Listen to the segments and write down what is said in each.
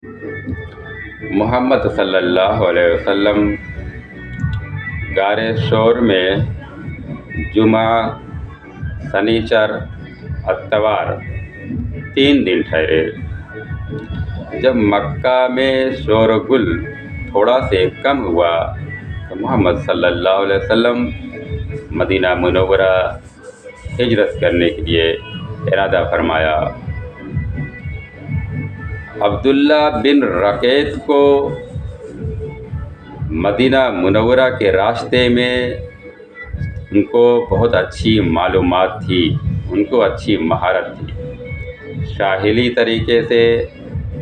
محمد صلی اللہ علیہ وسلم غار شور میں جمعہ، سنیچر، اتوار 3 دن ٹھہرے۔ جب مکہ میں شور و گل تھوڑا سے کم ہوا تو محمد صلی اللہ علیہ وسلم مدینہ منورہ ہجرت کرنے کے لیے ارادہ فرمایا۔ عبداللہ بن رقیت کو مدینہ منورہ کے راستے میں ان کو بہت اچھی معلومات تھی، ان کو اچھی مہارت تھی، ساحلی طریقے سے،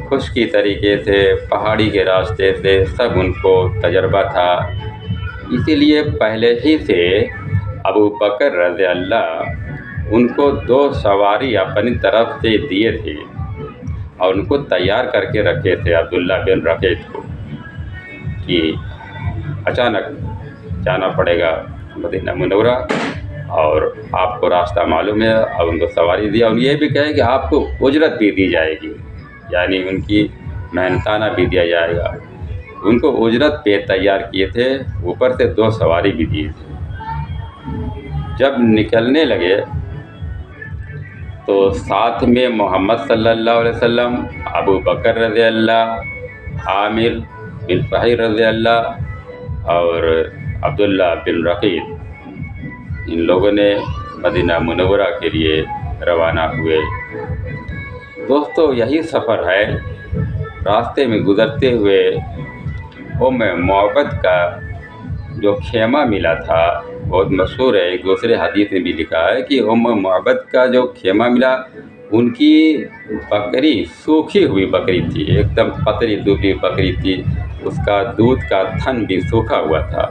خشکی طریقے سے، پہاڑی کے راستے سے سب ان کو تجربہ تھا۔ اسی لیے پہلے ہی سے ابو بکر رضی اللہ ان کو 2 سواری اپنی طرف سے دیے تھے اور ان کو تیار کر کے رکھے تھے عبداللہ بن رقیت کو کہ اچانک جانا پڑے گا مدینہ منورہ اور آپ کو راستہ معلوم ہے، اور ان کو سواری دیا۔ اور یہ بھی کہے کہ آپ کو اجرت بھی دی جائے گی، یعنی ان کی محنتانہ بھی دیا جائے گا۔ ان کو اجرت پہ تیار کیے تھے، اوپر سے 2 سواری بھی دیے تھے۔ جب نکلنے لگے تو ساتھ میں محمد صلی اللہ علیہ وسلم، ابو بکر رضی اللہ، عامر بن فہر رضی اللہ اور عبداللہ بن رقیت، ان لوگوں نے مدینہ منورہ کے لیے روانہ ہوئے۔ دوستو، یہی سفر ہے۔ راستے میں گزرتے ہوئے معبد کا جو خیمہ ملا تھا بہت مشہور ہے، ایک دوسرے حدیث میں بھی لکھا ہے کہ معبد کا جو خیمہ ملا، ان کی بکری سوکھی ہوئی بکری تھی، ایک دم پتلی دبلی بکری تھی، اس کا دودھ کا تھن بھی سوکھا ہوا تھا۔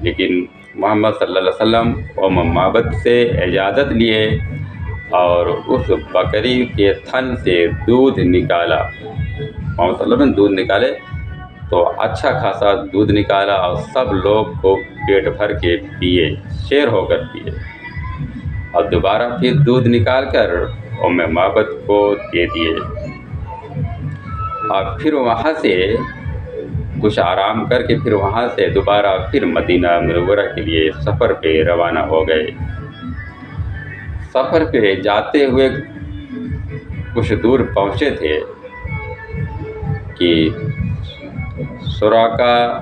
لیکن محمد صلی اللہ علیہ وسلم معبد سے اجازت لیے اور اس بکری کے تھن سے دودھ نکالا۔ محمد صلی اللہ علیہ وسلم دودھ نکالے تو اچھا خاصا دودھ نکالا اور سب لوگ کو پیٹ بھر کے پیے، شیر ہو کر پیے، اور دوبارہ پھر دودھ نکال کر معبد کو دے دیے، اور پھر وہاں سے کچھ آرام کر کے پھر وہاں سے دوبارہ پھر مدینہ منورہ کے لیے سفر پہ روانہ ہو گئے۔ سفر پہ جاتے ہوئے کچھ دور پہنچے تھے کہ سراقہ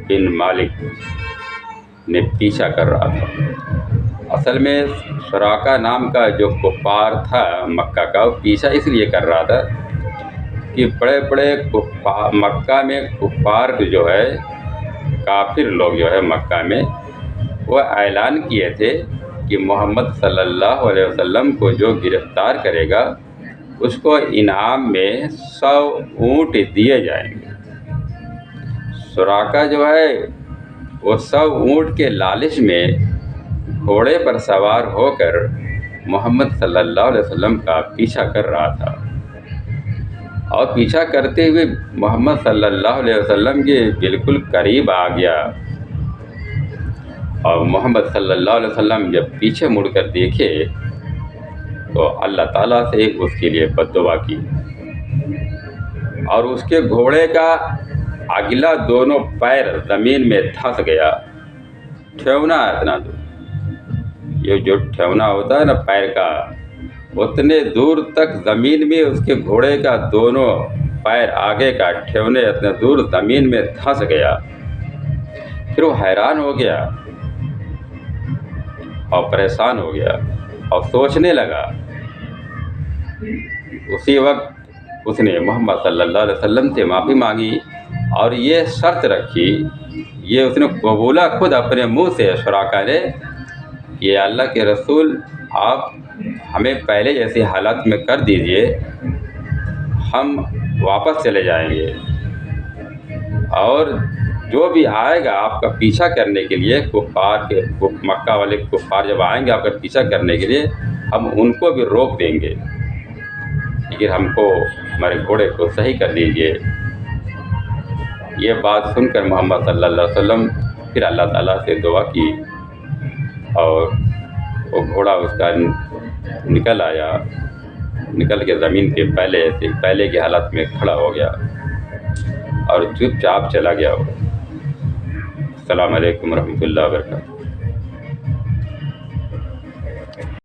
بن مالک نے پیچھا کر رہا تھا۔ اصل میں سراقہ نام کا جو کفار تھا مکہ کا، وہ پیچھا اس لیے کر رہا تھا کہ بڑے بڑے مکہ میں کفار جو ہے، کافر لوگ جو ہے مکہ میں، وہ اعلان کیے تھے کہ محمد صلی اللہ علیہ وسلم کو جو گرفتار کرے گا اس کو انعام میں 100 اونٹ دیے جائیں گے۔ سراقہ جو ہے وہ 100 اونٹ کے لالچ میں گھوڑے پر سوار ہو کر محمد صلی اللہ علیہ وسلم کا پیچھا کر رہا تھا، اور پیچھا کرتے ہوئے محمد صلی اللہ علیہ وسلم کے بالکل قریب آ گیا، اور محمد صلی اللہ علیہ وسلم جب پیچھے مڑ کر دیکھے تو اللہ تعالیٰ سے اس کے لیے بد دعا کی، اور اس کے گھوڑے کا اگلا دونوں پیر زمین میں دھنس گیا۔ ٹھیونا اتنا دور، یہ جو ٹھیونا ہوتا ہے نا پیر کا، اتنے دور تک زمین میں اس کے گھوڑے کا دونوں پیر آگے کا ٹھیونے اتنے دور زمین میں دھنس گیا۔ پھر وہ حیران ہو گیا اور پریشان ہو گیا اور سوچنے لگا۔ اسی وقت اس نے محمد صلی اللہ علیہ وسلم سے معافی مانگی اور یہ شرط رکھی، یہ اس نے قبولا خود اپنے منہ سے سراقہ نے، کہ اللہ کے رسول آپ ہمیں پہلے جیسے حالات میں کر دیجئے، ہم واپس چلے جائیں گے، اور جو بھی آئے گا آپ کا پیچھا کرنے کے لیے، کفار کے مکہ والے کفار جب آئیں گے آپ کا پیچھا کرنے کے لیے، ہم ان کو بھی روک دیں گے، لیکن ہم کو ہمارے گھوڑے کو صحیح کر دیجئے۔ یہ بات سن کر محمد صلی اللہ علیہ وسلم پھر اللہ تعالیٰ سے دعا کی، اور وہ گھوڑا اس کا نکل آیا نکل کے زمین کے پہلے کی حالت میں کھڑا ہو گیا اور چپ چاپ چلا گیا وہ۔ السلام علیکم ورحمۃ اللہ وبرکاتہ۔